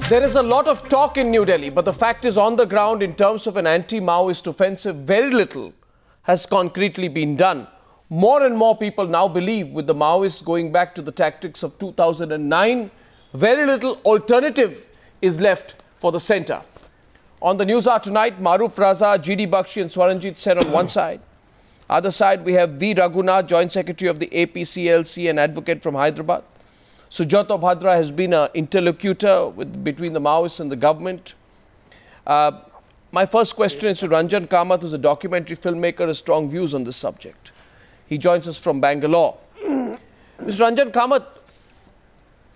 There is a lot of talk in New Delhi, but the fact is on the ground in terms of an anti-Maoist offensive, very little has concretely been done. More and more people now believe with the Maoists going back to the tactics of 2009, very little alternative is left for the centre. On the Newshour tonight, Maruf Raza, GD Bakshi and Swaranjit Sen on one side. Other side, we have V. Raghunath, Joint Secretary of the APCLC and advocate from Hyderabad. Sujato Bhadra has been an interlocutor between the Maoists and the government. My first question is to Ranjan Kamath, who's a documentary filmmaker, has strong views on this subject. He joins us from Bangalore. Mr. Ranjan Kamath,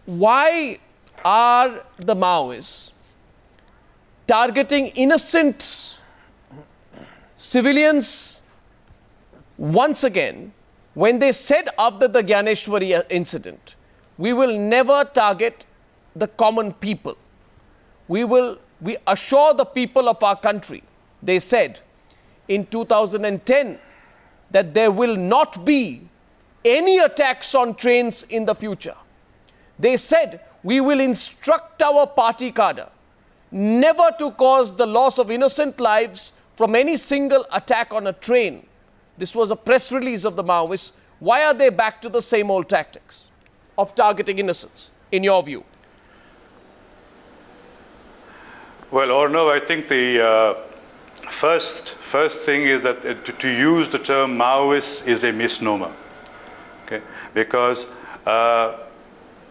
why are the Maoists targeting innocent civilians once again when they said after the Gyaneshwari incident, we will never target the common people. We assure the people of our country, they said in 2010, that there will not be any attacks on trains in the future. They said we will instruct our party cadre never to cause the loss of innocent lives from any single attack on a train. This was a press release of the Maoists. Why are they back to the same old tactics of targeting innocents, in your view? Well, Arnav, I think the first thing is that to use the term Maoist is a misnomer, okay? Because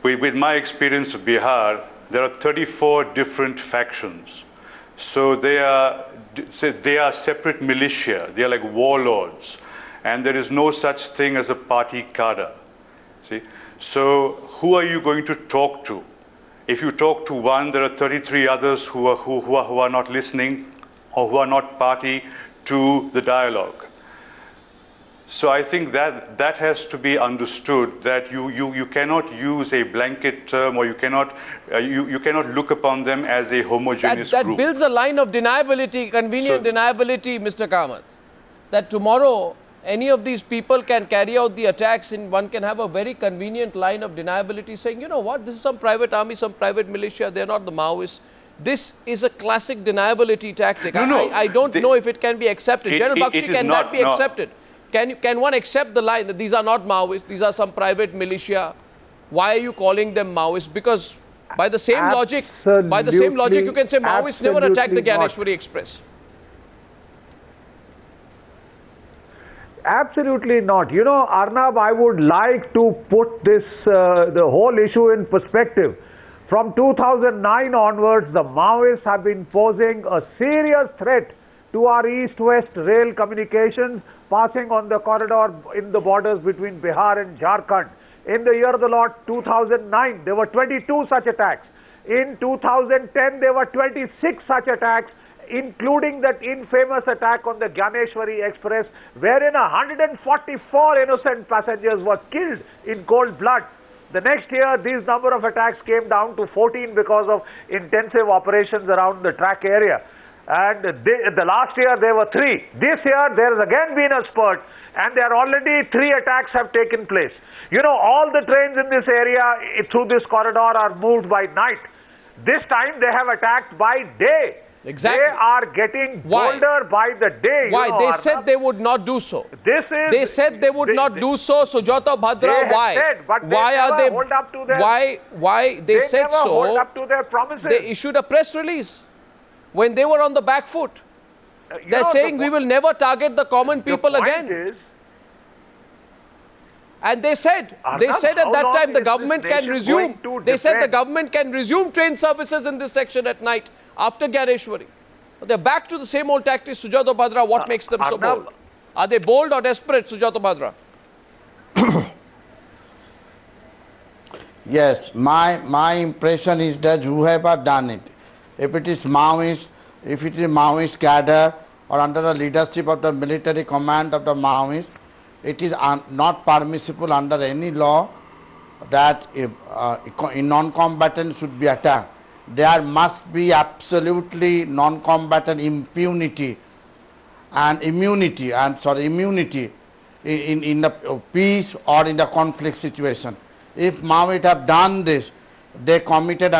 with my experience of Bihar, there are 34 different factions. So they are separate militia. They are like warlords, and there is no such thing as a party cadre. See, so who are you going to talk to? If you talk to one, there are 33 others who are not listening or who are not party to the dialogue. So I think that has to be understood, that you cannot use a blanket term, or you cannot look upon them as a homogeneous group. That builds a line of deniability, convenient deniability, Mr. Kamath, that tomorrow any of these people can carry out the attacks and one can have a very convenient line of deniability saying, you know what, this is some private army, some private militia, they're not the Maoists. This is a classic deniability tactic. I don't know if it can be accepted. General Bakshi, can that be accepted? Can one accept the line that these are not Maoists, these are some private militia? Why are you calling them Maoists? Because by the same logic, you can say Maoists never attacked the Gyaneshwari Express. Absolutely not. You know, Arnab, I would like to put this, the whole issue in perspective. From 2009 onwards, the Maoists have been posing a serious threat to our east-west rail communications, passing on the corridor in the borders between Bihar and Jharkhand. In the year of the Lord 2009, there were 22 such attacks. In 2010, there were 26 such attacks, including that infamous attack on the Gyaneshwari Express, wherein 144 innocent passengers were killed in cold blood. The next year, this number of attacks came down to 14 because of intensive operations around the track area. And the last year, there were 3. This year, there has again been a spurt, and there are already 3 attacks have taken place. You know, all the trains in this area through this corridor are moved by night. This time, they have attacked by day. Exactly. They are getting bolder by the day. Why? You know, they said they would not do so. They said they would not do so. Sujata Bhadra, why? Said, but why are they? Hold up to their, why they said never so? Hold up to their promises. They issued a press release when they were on the back foot. They're saying we will never target the common people again. And they said at that time the government can resume. They said the government can resume train services in this section at night after Gyaneshwari. They're back to the same old tactics. Sujato Bhadra, what makes them so bold? Are they bold or desperate, Sujato Bhadra? Yes, my impression is that whoever done it, if it is Maoist, if it is Maoist cadre or under the leadership of the military command of the Maoist, it is not permissible under any law that non-combatant should be attacked. There must be absolutely non-combatant immunity in the peace or in the conflict situation. If Maoists have done this, they committed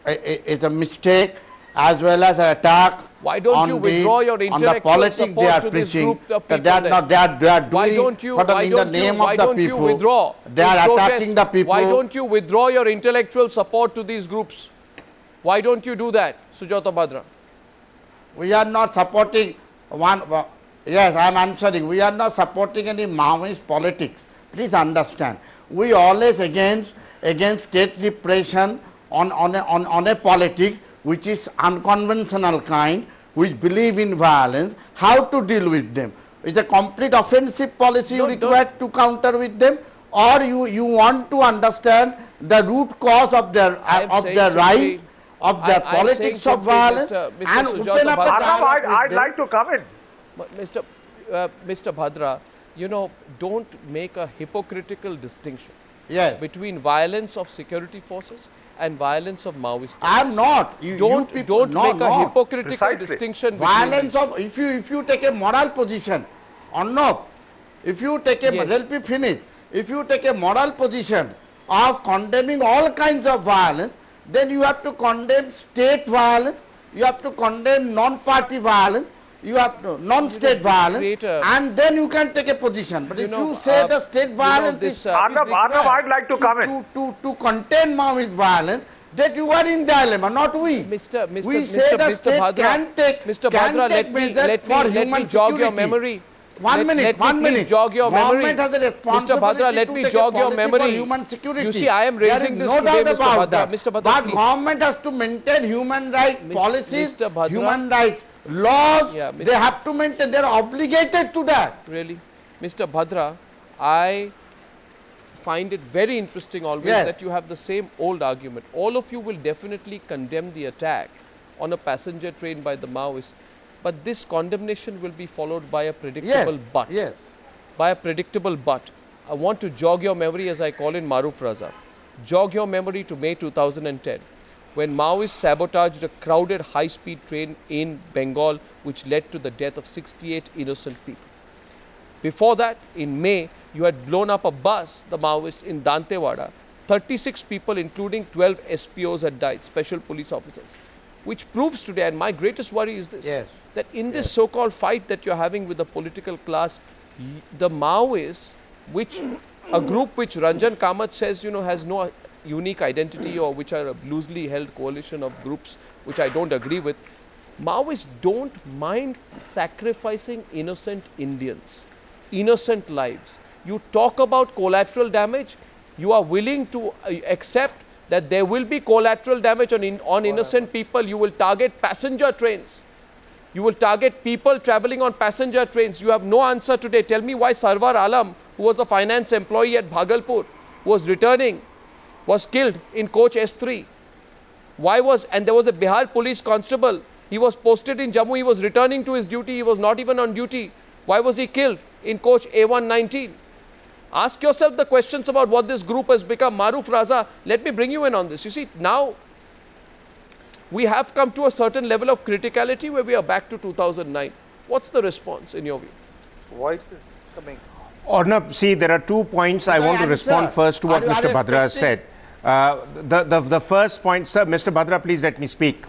a mistake as well as an attack. Why don't you withdraw your intellectual support to this group of people? They are doing why don't you withdraw? They are attacking the people. Why don't you withdraw your intellectual support to these groups? Why don't you do that, Sujata Bhadra? We are not supporting one. Yes, I am answering. We are not supporting any Maoist politics. Please understand. We always against state repression on a politics which is unconventional kind, which believe in violence. How to deal with them? Is a complete offensive policy required to counter with them, or you want to understand the root cause of their right, of their politics of violence, and open up I'd like to come in. Mr. Bhadra, you know, don't make a hypocritical distinction between violence of security forces and violence of Maoist. I am not. Don't make a hypocritical distinction violence between these two. If you take a moral position or not, if you take a let me finish. If you take a moral position of condemning all kinds of violence, then you have to condemn state violence, you have to condemn non-party violence, you have to non-state violence, and then you can take a position. But if you say the state violence is Arnab, I'd like to come in. To contain Maoist violence, that you are in dilemma, not we. Mr. Bhadra, let me jog your memory. One minute. Please jog your memory. Mr. Bhadra, let me jog your memory. You see, I am raising this today, Mr. Bhadra. Mr. Bhadra, please. But government has to maintain human rights policies, human rights laws. They have to maintain. They are obligated to that. Really? Mr. Bhadra, I find it very interesting always that you have the same old argument. All of you will definitely condemn the attack on a passenger train by the Maoists. But this condemnation will be followed by a predictable but. By a predictable but. I want to jog your memory, as I call in Maruf Raza. Jog your memory to May 2010, when Maoists sabotaged a crowded high-speed train in Bengal, which led to the death of 68 innocent people. Before that, in May, you had blown up a bus, the Maoists, in Dantewada. 36 people, including 12 SPOs, had died, special police officers. Which proves today, and my greatest worry is this, that in this so-called fight that you're having with the political class, the Maoists, a group which Ranjan Kamath says, you know, has no unique identity, or which are a loosely held coalition of groups, which I don't agree with, Maoists don't mind sacrificing innocent Indians, innocent lives. You talk about collateral damage, you are willing to accept that there will be collateral damage on innocent people. You will target passenger trains. You will target people traveling on passenger trains. You have no answer today. Tell me why Sarwar Alam, who was a finance employee at Bhagalpur, was returning, was killed in coach S3. And there was a Bihar police constable. He was posted in Jammu. He was returning to his duty. He was not even on duty. Why was he killed in coach A119? Ask yourself the questions about what this group has become. Maruf Raza, let me bring you in on this. You see, now we have come to a certain level of criticality where we are back to 2009. What's the response in your view? Voice is coming. Arnab, see, there are 2 points I want to respond first to what Mr. Bhadra has said. The first point, sir, Mr. Bhadra, please let me speak.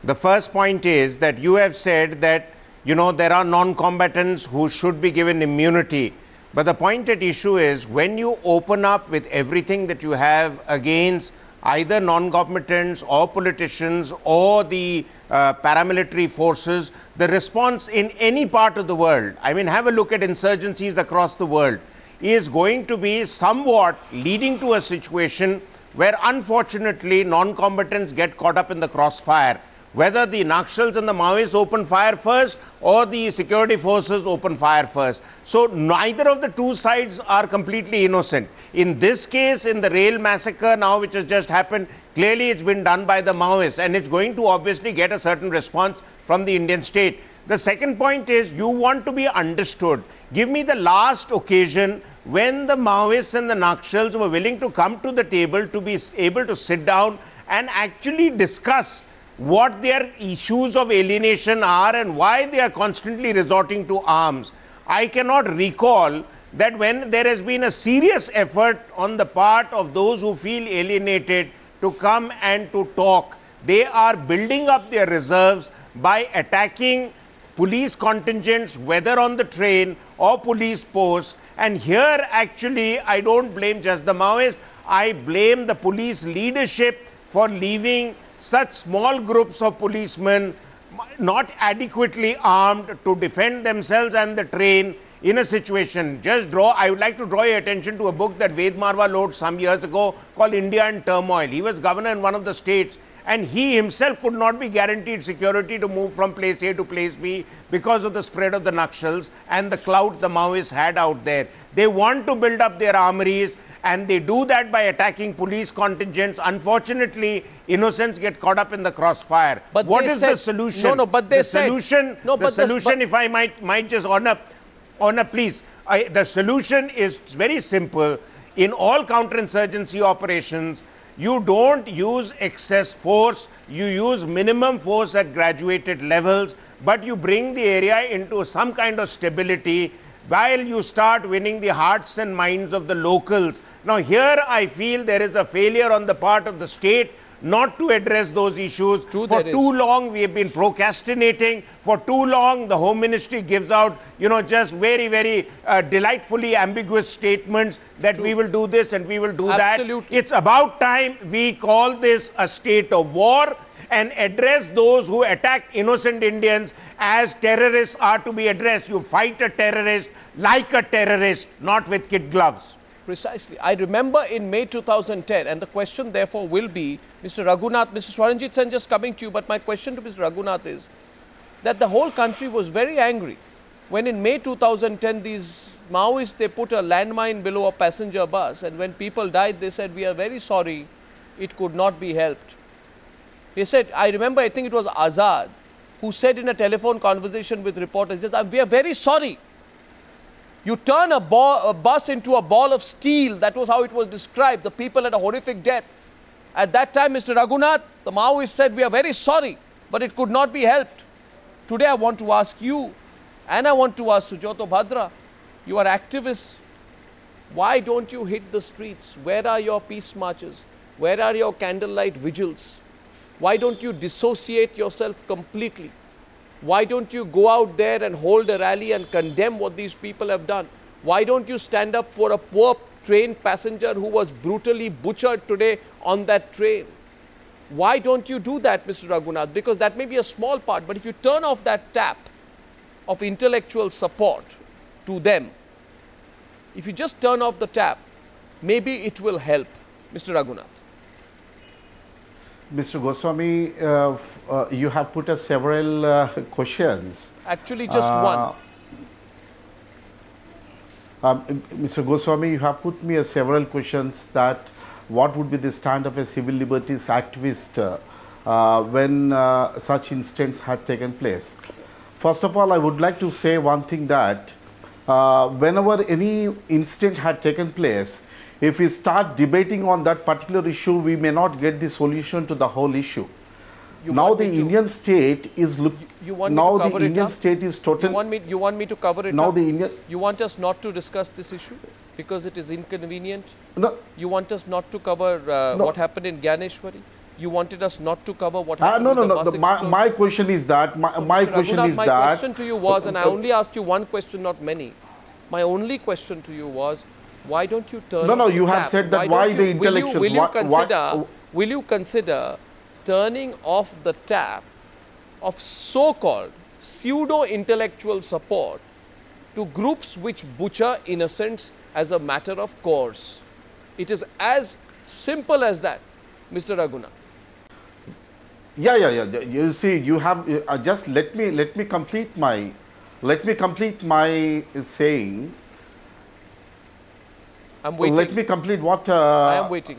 The first point is that you have said that, you know, there are non-combatants who should be given immunity. But the point at issue is, when you open up with everything that you have against either non-combatants or politicians or the paramilitary forces, the response in any part of the world, I mean, have a look at insurgencies across the world, is going to be somewhat leading to a situation where unfortunately non-combatants get caught up in the crossfire. Whether the Naxals and the Maoists open fire first or the security forces open fire first. So neither of the two sides are completely innocent. In this case, in the rail massacre now which has just happened, clearly it's been done by the Maoists, and it's going to obviously get a certain response from the Indian state. The second point is, you want to be understood. Give me the last occasion when the Maoists and the Naxals were willing to come to the table to be able to sit down and actually discuss what their issues of alienation are and why they are constantly resorting to arms. I cannot recall that when there has been a serious effort on the part of those who feel alienated to come and to talk. They are building up their reserves by attacking police contingents, whether on the train or police posts. And here actually I don't blame just the Maoists, I blame the police leadership for leaving such small groups of policemen not adequately armed to defend themselves and the train in a situation. I would like to draw your attention to a book that Ved Marwa wrote some years ago called India in Turmoil. He was governor in one of the states, and he himself could not be guaranteed security to move from place A to place B because of the spread of the Naxals and the clout the Maoists had out there. They want to build up their armories, and they do that by attacking police contingents. Unfortunately, innocents get caught up in the crossfire. But what is the solution? No, but they said... The solution, if I might just Honor, please. The solution is very simple. In all counterinsurgency operations, you don't use excess force, you use minimum force at graduated levels, but you bring the area into some kind of stability while you start winning the hearts and minds of the locals. Now here I feel there is a failure on the part of the state not to address those issues. For too long we have been procrastinating. For too long the Home Ministry gives out, just very, very delightfully ambiguous statements that we will do this and we will do that. It's about time we call this a state of war and address those who attack innocent Indians as terrorists are to be addressed. You fight a terrorist like a terrorist, not with kid gloves. Precisely. I remember in May 2010, and the question therefore will be, Mr. Raghunath, Mr. Swaranjit Sen just coming to you, but my question to Mr. Raghunath is that the whole country was very angry when in May 2010 these Maoists, they put a landmine below a passenger bus, and when people died they said, we are very sorry, it could not be helped. He said, I remember, I think it was Azad, who said in a telephone conversation with reporters, we are very sorry. You turn a bus into a ball of steel. That was how it was described. The people had a horrific death. At that time, Mr. Raghunath, the Maoists said, we are very sorry, but it could not be helped. Today, I want to ask you, and I want to ask Sujato Bhadra, you are activists. Why don't you hit the streets? Where are your peace marches? Where are your candlelight vigils? Why don't you dissociate yourself completely? Why don't you go out there and hold a rally and condemn what these people have done? Why don't you stand up for a poor train passenger who was brutally butchered today on that train? Why don't you do that, Mr. Raghunath? Because that may be a small part, but if you turn off that tap of intellectual support to them, if you just turn off the tap, maybe it will help, Mr. Raghunath. Mr. Goswami, you have put several questions. Actually, just one. Mr. Goswami, you have put me several questions that what would be the stand of a civil liberties activist when such incidents had taken place. First of all, I would like to say one thing that whenever any incident had taken place, if we start debating on that particular issue, we may not get the solution to the whole issue. Now the Indian state is looking. Now the Indian state is totally. You want me to cover it now up? The Indian. You want us not to discuss this issue because it is inconvenient? No. You want us not to cover no. what happened in Gyaneshwari? You wanted us not to cover what happened no, in no, no. My question is that my question is my that. question to you was, and I only asked you one question, not many. My only question to you was, why don't you turn? No, you have said that why the intellectuals. Will you consider turning off the tap of so-called pseudo-intellectual support to groups which butcher innocents as a matter of course? It is as simple as that, Mr. Raghunath. Yeah. You see, you have just let me complete my saying. I'm waiting. Let me complete what. I am waiting.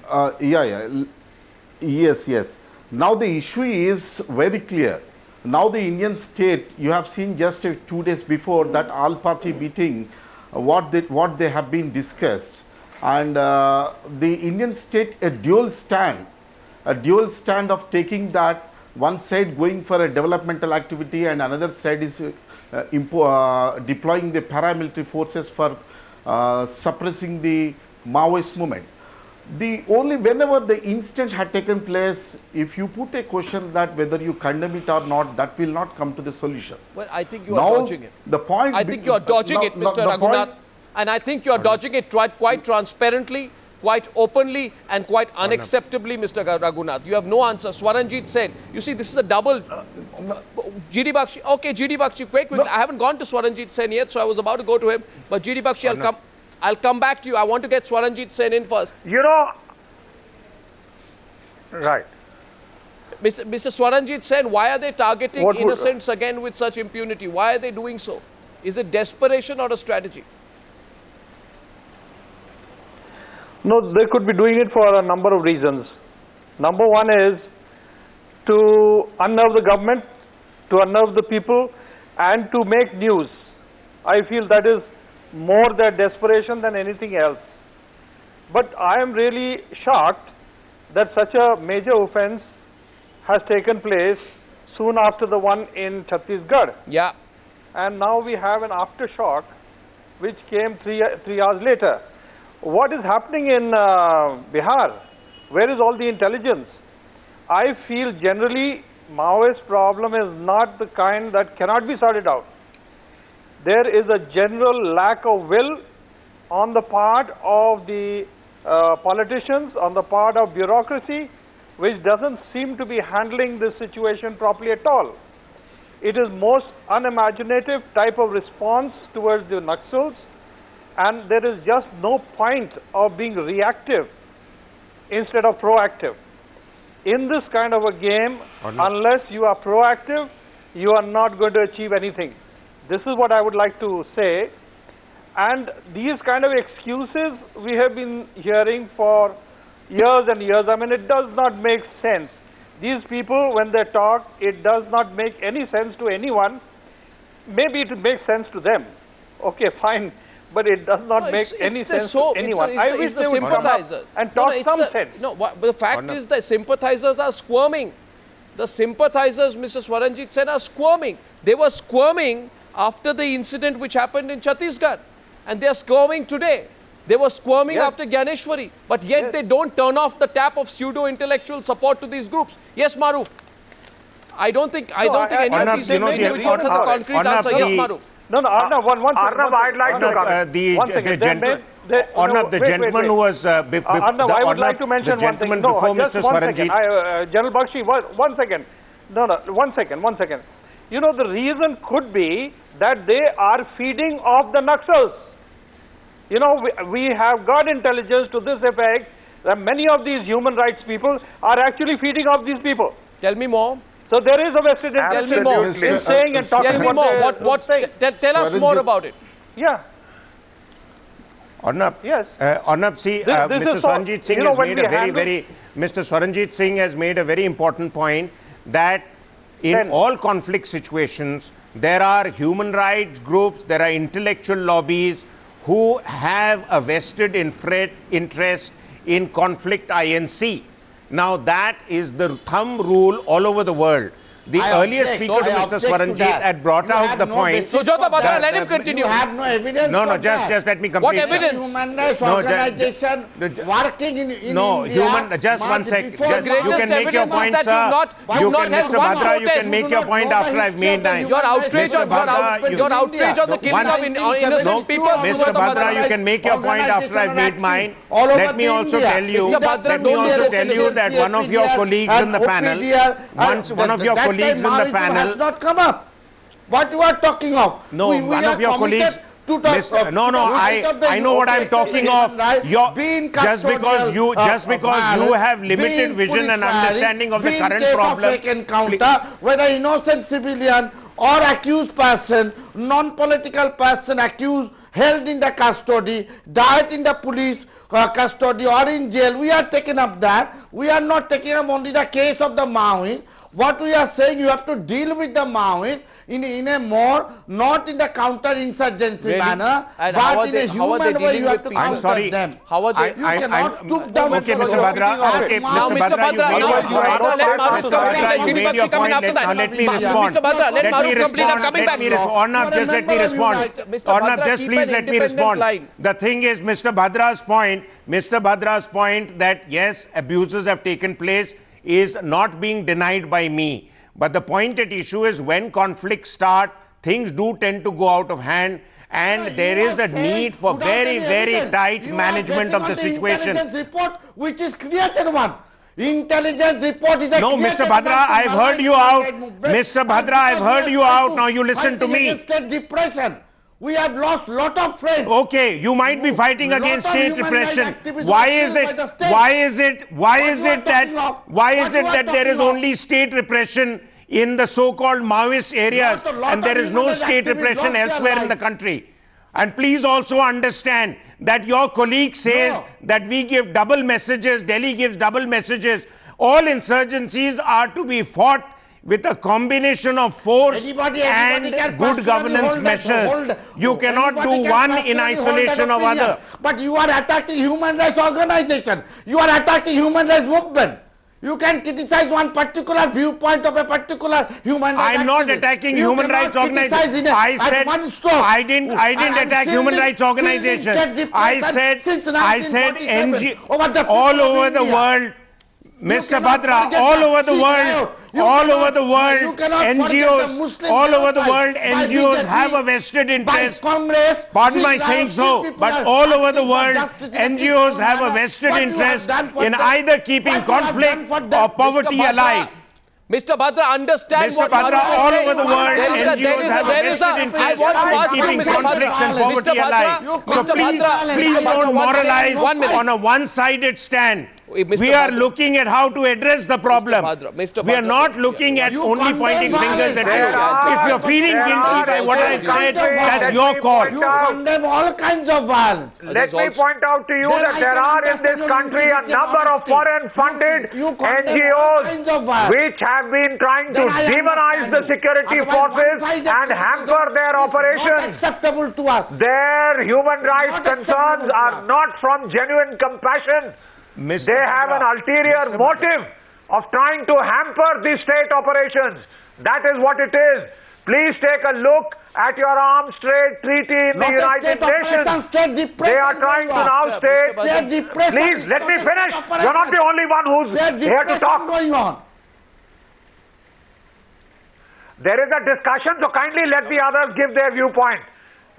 Yes. Now the issue is very clear. Now the Indian state, you have seen just 2 days before that all-party meeting, what they have been discussed, and the Indian state a dual stand of taking that one side going for a developmental activity and another side is deploying the paramilitary forces for suppressing the Maoist movement. the only whenever the incident had taken place, if you put a question that whether you condemn it or not, that will not come to the solution. Well, I think you are dodging it. The point I think you are dodging it, Mr. Raghunath, and I think you are dodging it quite transparently, quite openly, and quite unacceptably, Mr. Raghunath. You have no answer. Swaranjit said, you see, this is a double. GD Bakshi, okay, GD Bakshi, quick. I haven't gone to Swaranjit Sen yet, so I was about to go to him. But GD Bakshi, I'll come back to you. I want to get Swaranjit Sen in first. You know, right. Mr. Swaranjit Sen, why are they targeting innocents again with such impunity? Why are they doing so? Is it desperation or a strategy? No, they could be doing it for a number of reasons. Number one is to unnerve the government, to unnerve the people, and to make news. I feel that is more their desperation than anything else. But I am really shocked that such a major offense has taken place soon after the one in Chhattisgarh. Yeah. And now we have an aftershock which came three hours later. What is happening in Bihar? Where is all the intelligence? I feel generally Maoist problem is not the kind that cannot be sorted out. There is a general lack of will on the part of the politicians, on the part of bureaucracy, which doesn't seem to be handling this situation properly at all. It is most unimaginative type of response towards the Naxals, and there is just no point of being reactive instead of proactive. In this kind of a game, unless you are proactive, you are not going to achieve anything. This is what I would like to say. And these kind of excuses we have been hearing for years and years. I mean, it does not make sense. These people, when they talk, it does not make any sense to anyone. Maybe it makes sense to them. Okay, fine. But it does not make any sense to anyone. I wish they would come up and talk some sense. No, but the fact is the sympathizers are squirming. The sympathizers, Mr. Swaranjit Sen, are squirming. They were squirming after the incident which happened in Chhattisgarh. And they are squirming today. They were squirming after Gyaneshwari. But yet they don't turn off the tap of pseudo-intellectual support to these groups. Yes, Maruf. I don't think any of these individuals has a concrete answer. Yes, Maruf. No, Arnab, I'd like to comment. The gentleman who was Arnab, I would like to mention one thing. No, just one second. General Bakshi, one second. No, one second. You know, the reason could be that they are feeding off the Naxals. You know, we have got intelligence to this effect that many of these human rights people are actually feeding off these people. Tell me more. So there is a vested interest in saying and talking about Tell us more about it. Yeah. Arnab, yes. Arnab, see, Mr. Swaranjit Singh has made Mr. Swaranjit Singh has made a very important point that in all conflict situations, there are human rights groups, there are intellectual lobbies who have a vested interest in conflict INC. Now that is the thumb rule all over the world. The earlier speaker, Mr. Swaranjit, had brought out the point. Sujata Batra, let him continue. You have no evidence. No, just let me complete. What evidence? Human rights organization working in no, India. Just one sec. You can make your point, sir. You can, Mr. Batra, you can make your point after I've made mine. Your outrage on the killing of innocent people. Mr. Batra, you can make your point after I've made mine. Let me also tell you that one of your colleagues in the panel, one of your colleagues in the panel has not come up. What you are talking of? No, one of your colleagues. I know what I'm talking of. Just because you have limited vision and understanding of the current problem. Encounter, whether innocent civilian or accused person, non-political person accused, held in the custody, died in the police custody or in jail, we are taking up that. We are not taking up only the case of the Maoists. What we are saying, you have to deal with the Maoists in a more, not in the counter-insurgency Really? manner, And but how are in they- a how are they human way dealing you have with to people? counter I'm sorry. them. How are they? You cannot stoop down Okay, to Mr. the Bhadra. opinion Okay, of Now, Mr. Mr. Bhadra, Bhadra, you now, made Mr. your point. Bhadra, let Maruf Mr. complete. Bhadra, Let you Jimmy made your Bakshi come in point. after that. Let me respond. Mr. Bhadra, let Let me Maruf complete. I'm respond. coming back to you. Arnab, just let me respond. Mr. Arnab, Bhadra, just keep please an let me independent respond. line. The thing is, Mr. Bhadra's point that yes, abuses have taken place is not being denied by me. But the point at issue is when conflicts start, things do tend to go out of hand, and there is a need for very, very tight management of the situation. Intelligence report, which is created one. Intelligence report is a No, Mr. Bhadra, I've heard you out. Mr. Bhadra, I've heard you out. Now you listen to me. State depression. We have lost lot of friends. Okay, you might be fighting Lot against of state human repression. rights activists Why were is killed it? by the state. Why is it that there is talking of? only state repression in the so-called Maoist areas, Lot and there of is no human state rights activists repression lost their elsewhere in the lives. country? And please also understand that your colleague says that we give double messages, Delhi gives double messages. All insurgencies are to be fought with a combination of force Anybody and can good governance measures. You cannot do one in isolation of other. But you are attacking human rights organization. You are attacking human rights movement. You can criticize one particular viewpoint of a particular human rights I'm not activist. attacking You human cannot rights organizations. I said I didn't attack human rights organizations. I said NG all over the world. Mr. Bhadra, all over the world, NGOs, all over the world, NGOs have a vested interest. Pardon my saying so, but all over the world, NGOs have a vested interest in either keeping conflict or poverty alive. Mr. Bhadra, understand Mr. what Bhadra, Maruf is all saying. over the world, There is a, I want to ask you, Mr. Bhadra, Please don't moralize on a one-sided stand. We are looking at how to address the problem. We are not looking at only pointing fingers at you. If you're feeling guilty by what I've said, that's your call. You condemn all kinds of violence. Let me point out to you that there are in this country a number of foreign-funded NGOs which have been trying to demonize the security forces and hamper their operations. Acceptable to us. Their human rights concerns are not from genuine compassion. They have an ulterior motive of trying to hamper the state operations. That is what it is. Please take a look at your arms trade treaty in the United Nations. They are trying to now state, please let me finish. You're not the only one who's here to talk. There is a discussion, so kindly let the others give their viewpoint.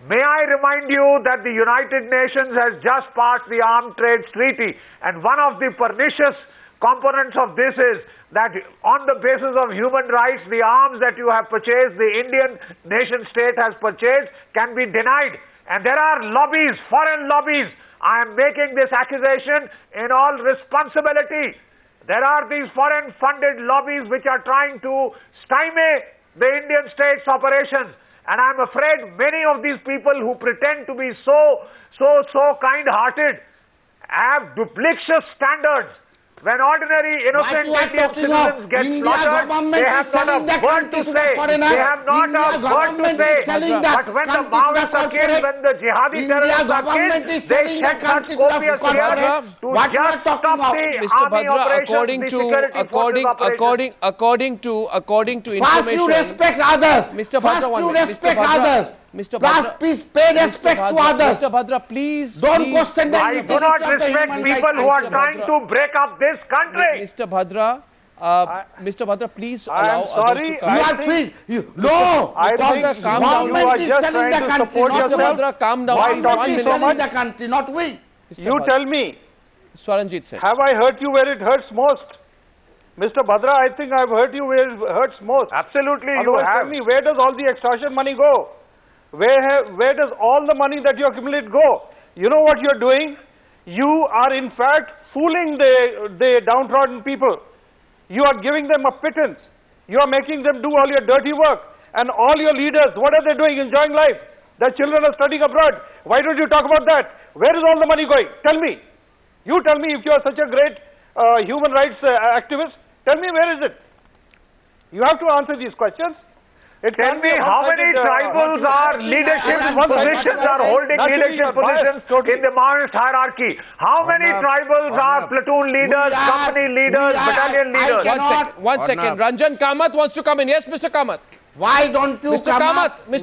May I remind you that the United Nations has just passed the Arms Trade Treaty, and one of the pernicious components of this is that on the basis of human rights, the arms that you have purchased, the Indian nation state has purchased, can be denied. And there are lobbies, foreign lobbies. I am making this accusation in all responsibility. There are these foreign-funded lobbies which are trying to stymie the Indian state's operations. And I'm afraid many of these people who pretend to be so kind-hearted have duplicitous standards. When ordinary innocent Indian citizens get slaughtered, they have not a word to say. They have not a word to say. But when the Maoists are killed, when the jihadi terrorists are killed, they shed such copious tears to just stop the army operations, the security forces operations. According to information, you respect others. Mr. Bhadra, you respect others. Mr. Bhadra, please pay respect to others. Mr. Bhadra, please. Don't question the I do not respect people who are trying to break up this country. Mr. Bhadra, please allow others to come. You are free. No. Mr. Bhadra, calm down. You are just trying to support Mr. yourself. Bhadra, calm down. Please, 1 minute. The country, not we. You tell me. Swaranjit said. Have I hurt you where it hurts most? Mr. Bhadra, I think I've hurt you where it hurts most. Absolutely, you have. Tell me, where does all the extortion money go? Where does all the money that you accumulate go? You know what you're doing? You are in fact fooling the downtrodden people. You are giving them a pittance. You are making them do all your dirty work. And all your leaders, what are they doing? Enjoying life. Their children are studying abroad. Why don't you talk about that? Where is all the money going? Tell me. You tell me if you are such a great human rights activist. Tell me, where is it? You have to answer these questions. Tell me how many tribals are leadership positions, are holding leadership positions in the Maoist hierarchy? How many tribals are platoon leaders, company leaders, battalion leaders? One second. Ranjan Kamath wants to come in. Yes, Mr. Kamath. Why don't you Mr.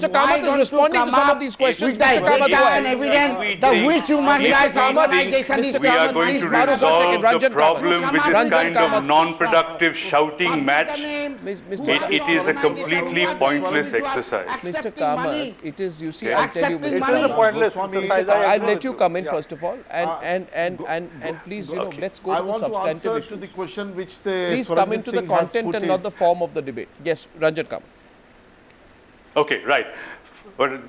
Kamath is responding to some of these questions. Mr. Kamath, go ahead. Which human rights organization is we are going to resolve the problem with this kind of non-productive shouting match. It is a completely pointless exercise. Mr. Kamath, it is, you see, I'll tell you, Mr. Kamath. Pointless. I'll let you come in first of all, and please, you know, let's go to the substantive issues. To the question which the Please come into the content and not the form of the debate. Yes, Ranjan Kamath. Okay, right. But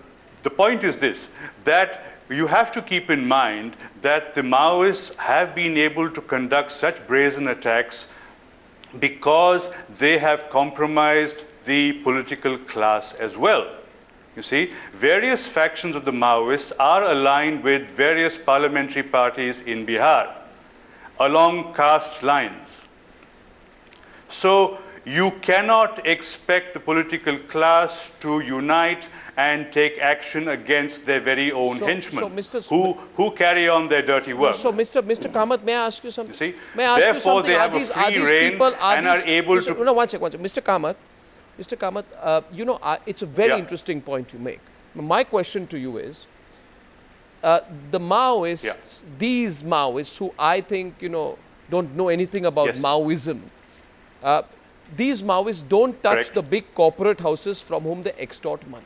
the point is this, that you have to keep in mind that the Maoists have been able to conduct such brazen attacks because they have compromised the political class as well. You see, various factions of the Maoists are aligned with various parliamentary parties in Bihar along caste lines. So, you cannot expect the political class to unite and take action against their very own henchmen who carry on their dirty work. So, Mr. Kamath, may I ask you something? You see? May I ask Therefore, you something? they have a free rein and are able to... No, one second. Mr. Kamath, you know, it's a very interesting point you make. My question to you is, the Maoists, these Maoists who I think, you know, don't know anything about Maoism, these Maoists don't touch the big corporate houses from whom they extort money.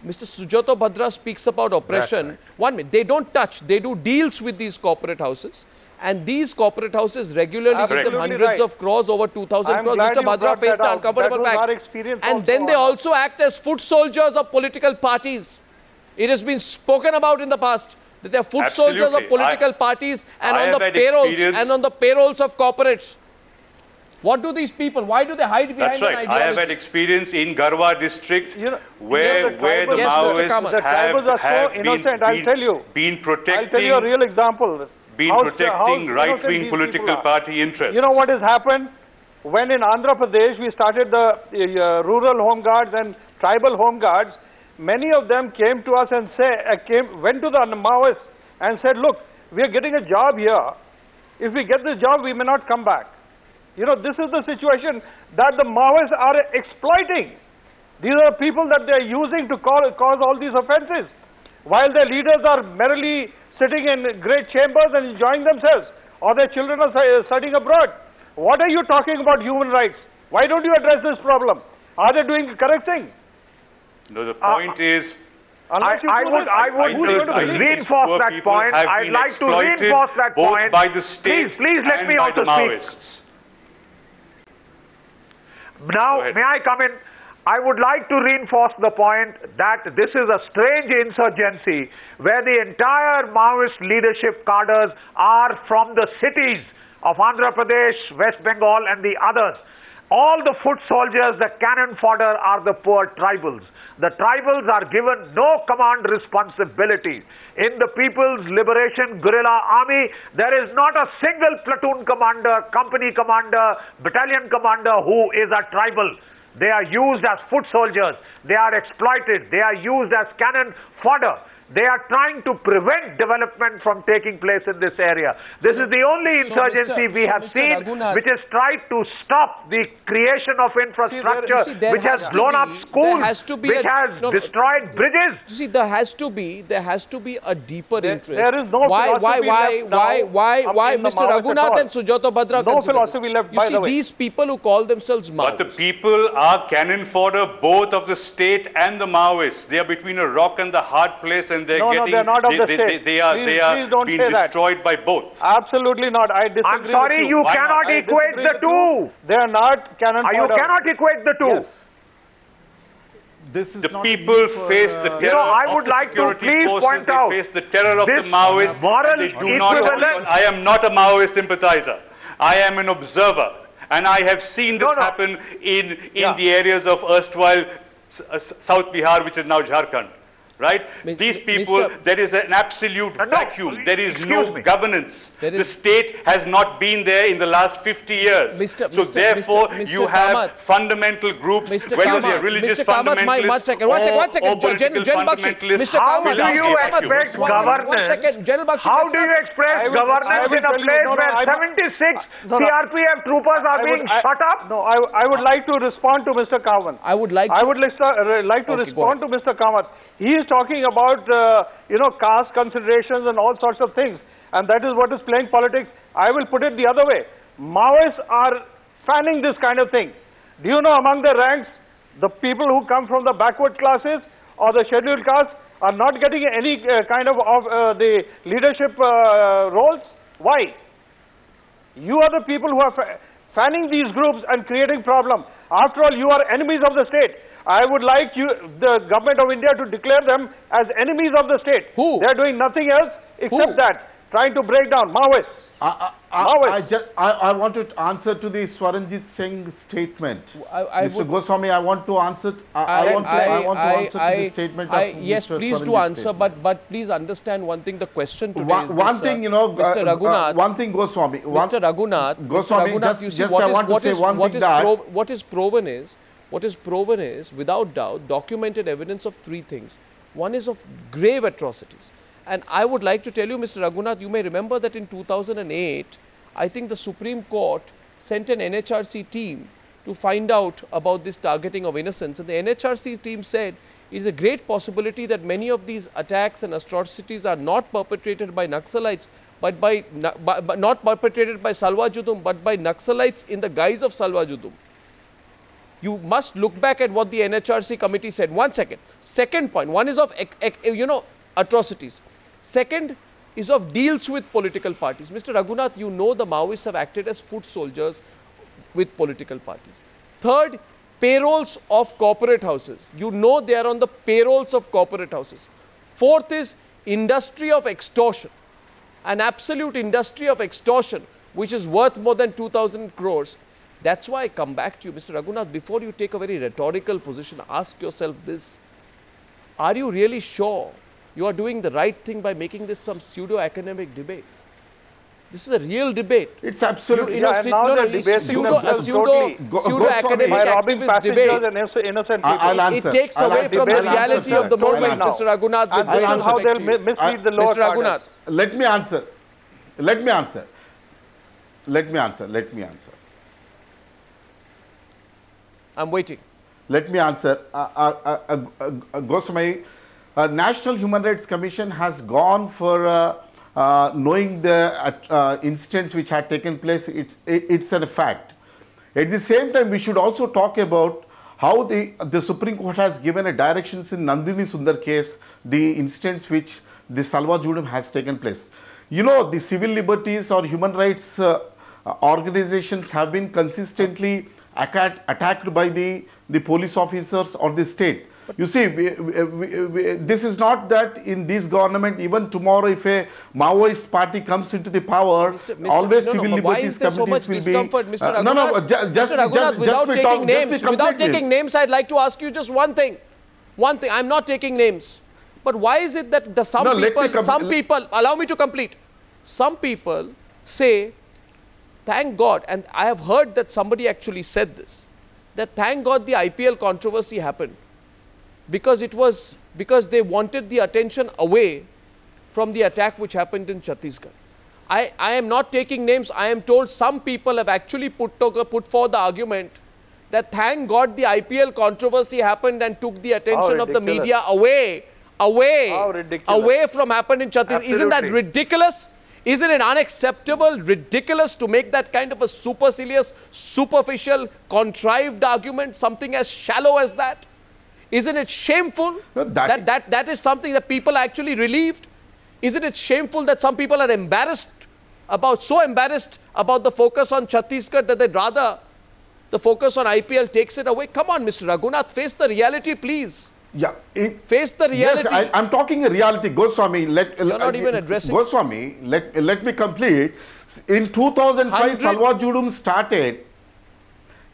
Mr. Sujato Bhadra speaks about oppression. 1 minute. They don't touch. They do deals with these corporate houses. And these corporate houses regularly give them hundreds of crores, over 2,000 crores. Mr. Bhadra faced the uncomfortable fact. And then they also act as foot soldiers of political parties. It has been spoken about in the past that they are foot soldiers of political parties and on the payrolls of corporates. What do these people, why do they hide behind an ideology? I have had experience in Garhwa district where the Maoists have been protecting, I'll tell you a real example. Protecting right-wing political party interests. You know what has happened? When in Andhra Pradesh we started the rural home guards and tribal home guards, many of them came to us and went to the Maoists and said, look, we are getting a job here. If we get this job, we may not come back. You know, this is the situation that the Maoists are exploiting. These are people that they are using to cause all these offenses, while their leaders are merrily sitting in great chambers and enjoying themselves, or their children are studying abroad. What are you talking about human rights? Why don't you address this problem? Are they doing the correct thing? No, the point is... I would reinforce that point. I'd like to reinforce that point. By the state please let me also speak. Now, may I come in? I would like to reinforce the point that this is a strange insurgency where the entire Maoist leadership cadres are from the cities of Andhra Pradesh, West Bengal and the others. All the foot soldiers, the cannon fodder are the poor tribals. The tribals are given no command responsibility. In the People's Liberation Guerrilla Army, there is not a single platoon commander, company commander, battalion commander who is a tribal. They are used as foot soldiers. They are exploited. They are used as cannon fodder. They are trying to prevent development from taking place in this area. This is the only insurgency we have seen which has tried to stop the creation of infrastructure, which has blown up schools, which has destroyed bridges. You see, there has to be a deeper interest. There is no why, Mr. Raghunath and Sujato Bhadra? No philosophy left, by the way. These people who call themselves Maoists. But the people are cannon fodder both of the state and the Maoists. They are between a rock and the hard place. And they're they're not of the state. They are being destroyed by both. Absolutely not. I disagree. I'm sorry, you cannot equate the two. They are not cannon fodder. You cannot equate the two. Yes. This is the people face the terror I would like to please point out. They face the terror of the Maoists. They do not. I am not a Maoist sympathizer. I am an observer, and I have seen this happen in the areas of erstwhile South Bihar, which is now Jharkhand. right? These people, there is an absolute vacuum. There is no governance. The state has not been there in the last 50 years. So therefore, you have fundamental groups, whether they are religious fundamentalists one second. political fundamentalists. How do you expect governance? How do you expect governance in a place where 76 CRPF troopers are being shut up? No, I would like to respond to Mr. Kawant. I would like to respond to Mr. Kawant. He is talking about, caste considerations and all sorts of things. And that is what is playing politics. I will put it the other way. Maoists are fanning this kind of thing. Do you know among the ranks, the people who come from the backward classes or the scheduled castes are not getting any kind of the leadership roles? Why? You are the people who are fanning these groups and creating problems. After all, you are enemies of the state. I would like the government of India to declare them as enemies of the state. Who? They are doing nothing else except that, trying to break down Maoists. I want to answer to the Swaranjit Singh statement. Mr. Goswami, I want to answer. I want to answer to the statement. Yes, Mr. please Swaranjit do answer, statement. but please understand one thing. The question today is one thing, Mr. Raghunath. One thing, Goswami. Mr. Raghunath. Goswami, you see, just I want to say one thing that what is proven is, without doubt, documented evidence of three things. One is of grave atrocities. And I would like to tell you, Mr. Raghunath, you may remember that in 2008, I think the Supreme Court sent an NHRC team to find out about this targeting of innocents. And the NHRC team said it is a great possibility that many of these attacks and atrocities are not perpetrated by Naxalites, but not perpetrated by Salwa Judum, but by Naxalites in the guise of Salwa Judum. You must look back at what the NHRC committee said. One second. Second point, one is of, atrocities. Second is of deals with political parties. Mr. Raghunath, you know the Maoists have acted as foot soldiers with political parties. Third, payrolls of corporate houses. You know they are on the payrolls of corporate houses. Fourth is industry of extortion. An absolute industry of extortion, which is worth more than 2,000 crores. That's why I come back to you, Mr. Raghunath, before you take a very rhetorical position, ask yourself this. Are you really sure you are doing the right thing by making this some pseudo-academic debate? This is a real debate. It's absolutely pseudo-academic activist debate. It takes away from the reality of the moment, Mr. Raghunath. How they'll mislead the lower Mr. Raghunath. Let me answer. Let me answer. Let me answer. Let me answer. I'm waiting. Let me answer. Goswami, National Human Rights Commission has gone for knowing the incidents which had taken place. It's a fact. At the same time, we should also talk about how the Supreme Court has given a directions in Nandini Sundar case, the incidents which the Salwa Judum has taken place. You know, the civil liberties or human rights organizations have been consistently attacked by the police officers or the state. But you see, this is not that in this government, even tomorrow if a Maoist party comes into the power, always civil liberties committees will be... Without taking names, I'd like to ask you just one thing. I'm not taking names. But why is it that some people, allow me to complete. Some people say, thank God, and I have heard that somebody actually said this, that thank God the IPL controversy happened because they wanted the attention away from the attack which happened in Chhattisgarh. I am not taking names. I am told some people have actually put forth the argument that thank God the IPL controversy happened and took the attention of the media away from happened in Chhattisgarh. Absolutely. Isn't that ridiculous? Isn't it unacceptable, ridiculous to make that kind of a supercilious, superficial, contrived argument, something as shallow as that? Isn't it shameful that is something that people are actually relieved? Isn't it shameful that some people are so embarrassed about the focus on Chhattisgarh that they'd rather the focus on IPL takes it away? Come on, Mr. Raghunath, face the reality, please. Yeah, face the reality. Yes, I'm talking a reality. Goswami, you're not even addressing. Goswami, let me complete. In 2005, Salwa Judum started.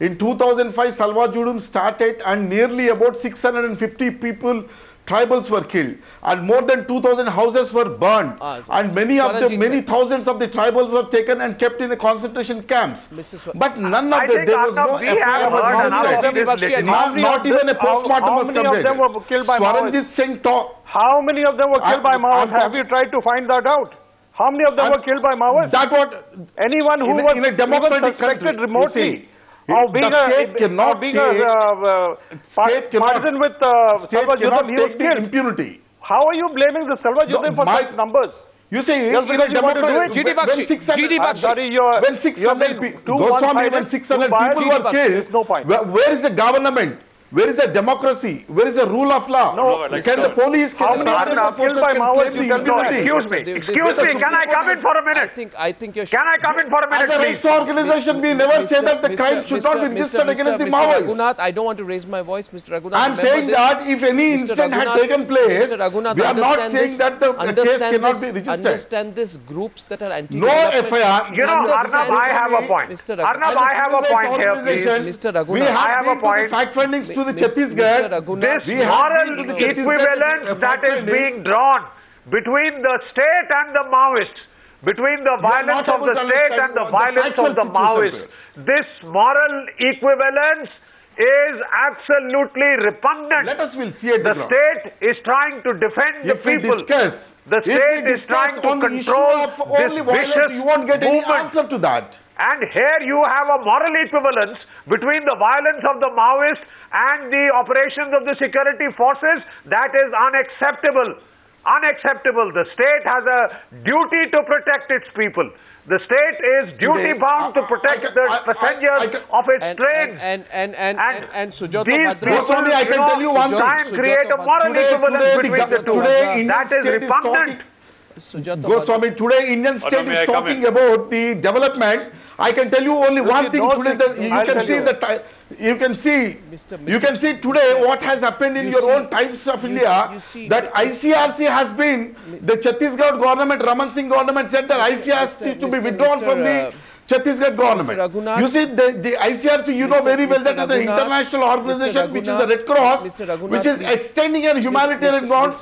In 2005, Salwa Judum started and nearly about 650 people, tribals were killed, and more than 2,000 houses were burned, and many thousands of the tribals were taken and kept in concentration camps. But none of them, there was no FIR, not even a postmortem was completed. Swaranjit Singh talked. How many of them were killed by Maoists? Have you tried to find that out? How many of them were killed by Maoists? That what anyone who was in a democratic suspected country, remotely. The state cannot take the impunity. How are you blaming the Salwa Judum for such numbers? You see, in a democracy, when 600 people were killed, where is the government? Where is the democracy? Where is the rule of law? No, can the police, can the paramilitary forces claim the impunity? Excuse me, can I come in for a minute? I think you're... Can I come in for a minute, As a rights organization, we never say that the crime should not be registered against the Maoists. Raghunath, I don't want to raise my voice, Mr. Raghunath. I am saying that if any incident had taken place, we are not saying that the case cannot be registered. Understand this, groups that are anti... No FIR. You know, Arnab, I have a point. Arnab, I have a point here, please. Mr. Raghunath, we have been to the fact findings to the Chhattisgarh. This moral equivalence that is being drawn between the state and the Maoists, between the violence of the state and the violence of the Maoists, this moral equivalence is absolutely repugnant. Let us will see at the state is trying to defend the people. The state is trying to control this vicious you won't get any answer to that. And here you have a moral equivalence between the violence of the Maoists and the operations of the security forces. That is unacceptable. Unacceptable. The state has a duty to protect its people. The state is duty-bound to protect the passengers of its trains. And Sujata Bhadra, Goswami, I can tell you one thing. Create a moral equivalence between the two. That is repugnant. Goswami, today Indian state is talking about the development. I can tell you only one thing today. That you can see today what has happened in your own Times of India. That ICRC has been, the Chhattisgarh government, Raman Singh government said that ICRC to be withdrawn from the Chhattisgarh government. You see, the ICRC, you know very well that is the international organization which is the Red Cross, which is extending a humanitarian ground.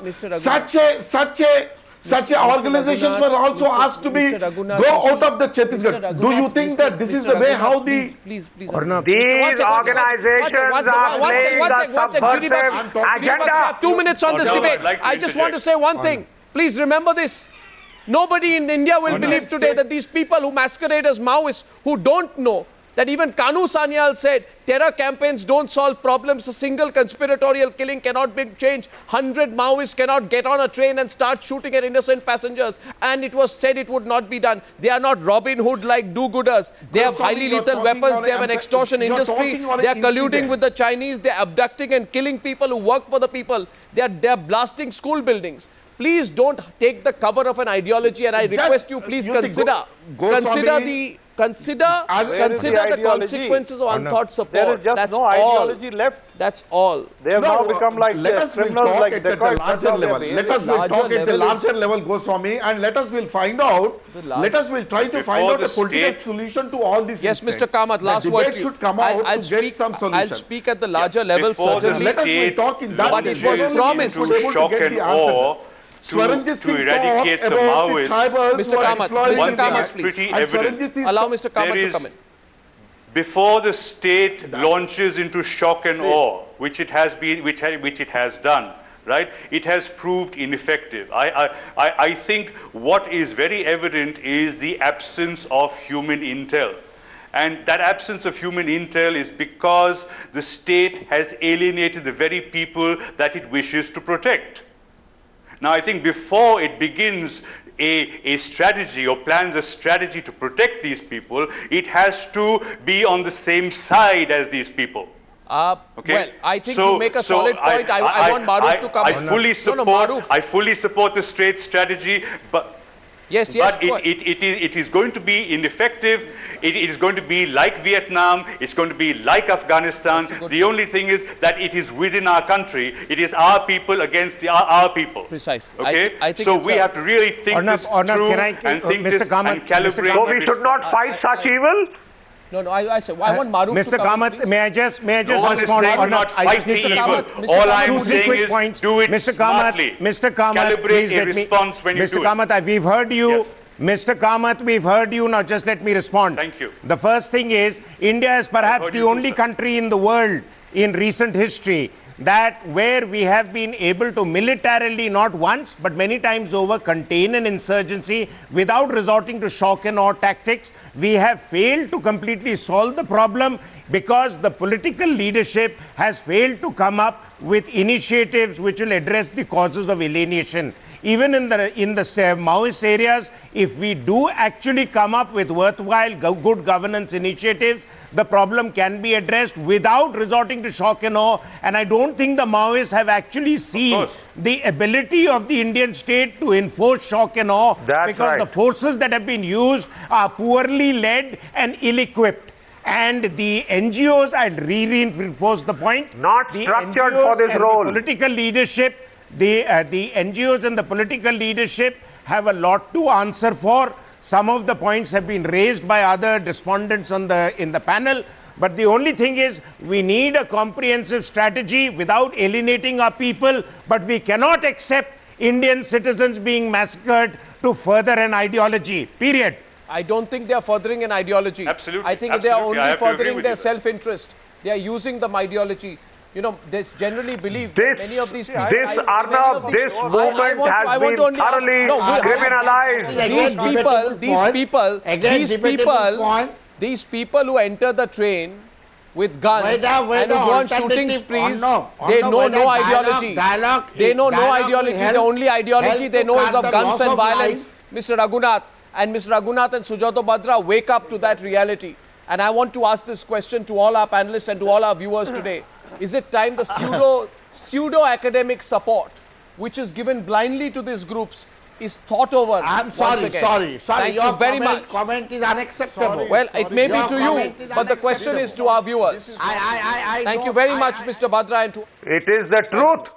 Such organizations were also asked to be go out of the Chhattisgarh. Do you think that this is the way how the these organizations are playing the subversive agenda? I have 2 minutes on this debate. I just want to say one thing. Please remember this. Nobody in India will believe today that these people who masquerade as Maoists, who don't know that even Kanu Sanyal said terror campaigns don't solve problems. A single conspiratorial killing cannot be changed. 100 Maoists cannot get on a train and start shooting at innocent passengers. And it was said it would not be done. They are not Robin Hood like do-gooders. They have highly lethal weapons. They have an extortion industry. They are colluding with the Chinese. They are abducting and killing people who work for the people. They are blasting school buildings. Please don't take the cover of an ideology, and I request you, please consider the consequences of unthought support. There is just no ideology left. That's all. They have now become like criminals, like at the larger level. Let us will talk at the larger level, Goswami, and let us will find out. Let us will try to find out a political solution to all these. Yes, Mr. Kamath, last word. Should come out to get some solution. I'll speak at the larger level, certainly. Let us will talk in that. But it was promised. Shock and awe. To eradicate the Maoists. Mr. Kamath, please. Allow Mr. Kamath to come in. Before the state launches into shock and awe, which it has done, right? It has proved ineffective. I think what is very evident is the absence of human intel. And that absence of human intel is because the state has alienated the very people that it wishes to protect. Now, I think before it begins a strategy or plans a strategy to protect these people, it has to be on the same side as these people. Okay? Well, I think you make a solid point. I want Maruf to come in. I fully support the straight strategy, but... Yes, but it is going to be ineffective. It is going to be like Vietnam. It's going to be like Afghanistan. The only thing is that it is within our country. It is our people against our people. Precisely. Okay. I think so we have to really think this through and think this and calibrate. So we should not fight such evil. No, I say, I want Maruf Mr. to come Kamath, in, may I just respond or not? Mr. Kamath, All I am would you saying quick is points. do it Mr. smartly. Mr. Kamath, Calibrate please a let me. response when you Mr. do it. Kamath, we've heard you. Yes. Mr. Kamath, we've heard you. Now just let me respond. Thank you. The first thing is, India is perhaps the only country in the world in recent history that where we have been able to militarily, not once, but many times over, contain an insurgency without resorting to shock and awe tactics. We have failed to completely solve the problem because the political leadership has failed to come up with initiatives which will address the causes of alienation. Even in the Maoist areas, if we do actually come up with worthwhile good governance initiatives, the problem can be addressed without resorting to shock and awe. And I don't think the Maoists have actually seen the ability of the Indian state to enforce shock and awe. That's because right. the forces that have been used are poorly led and ill-equipped. And the NGOs, I'd reinforce the point, Not structured for this role. The political leadership, the NGOs and the political leadership have a lot to answer for. Some of the points have been raised by other respondents in the panel. But the only thing is, we need a comprehensive strategy without alienating our people. But we cannot accept Indian citizens being massacred to further an ideology, period. I don't think they are furthering an ideology. Absolutely. I think they are only furthering their self-interest. They are using the ideology. You know, they generally believe many of these people. This movement has been thoroughly criminalized. These people who enter the train with guns and who go on shooting sprees, they know no ideology. They know no ideology. The only ideology they know is of guns and violence. Mr. Raghunath and Sujato Bhadra wake up to that reality. And I want to ask this question to all our panelists and to all our viewers today. Is it time the pseudo-academic support which is given blindly to these groups is thought over once again? Sorry. Thank you very much. Comment is unacceptable. Well, it may be to you, but the question is to our viewers. Thank you very much, Mr. Bhadra. It is the truth.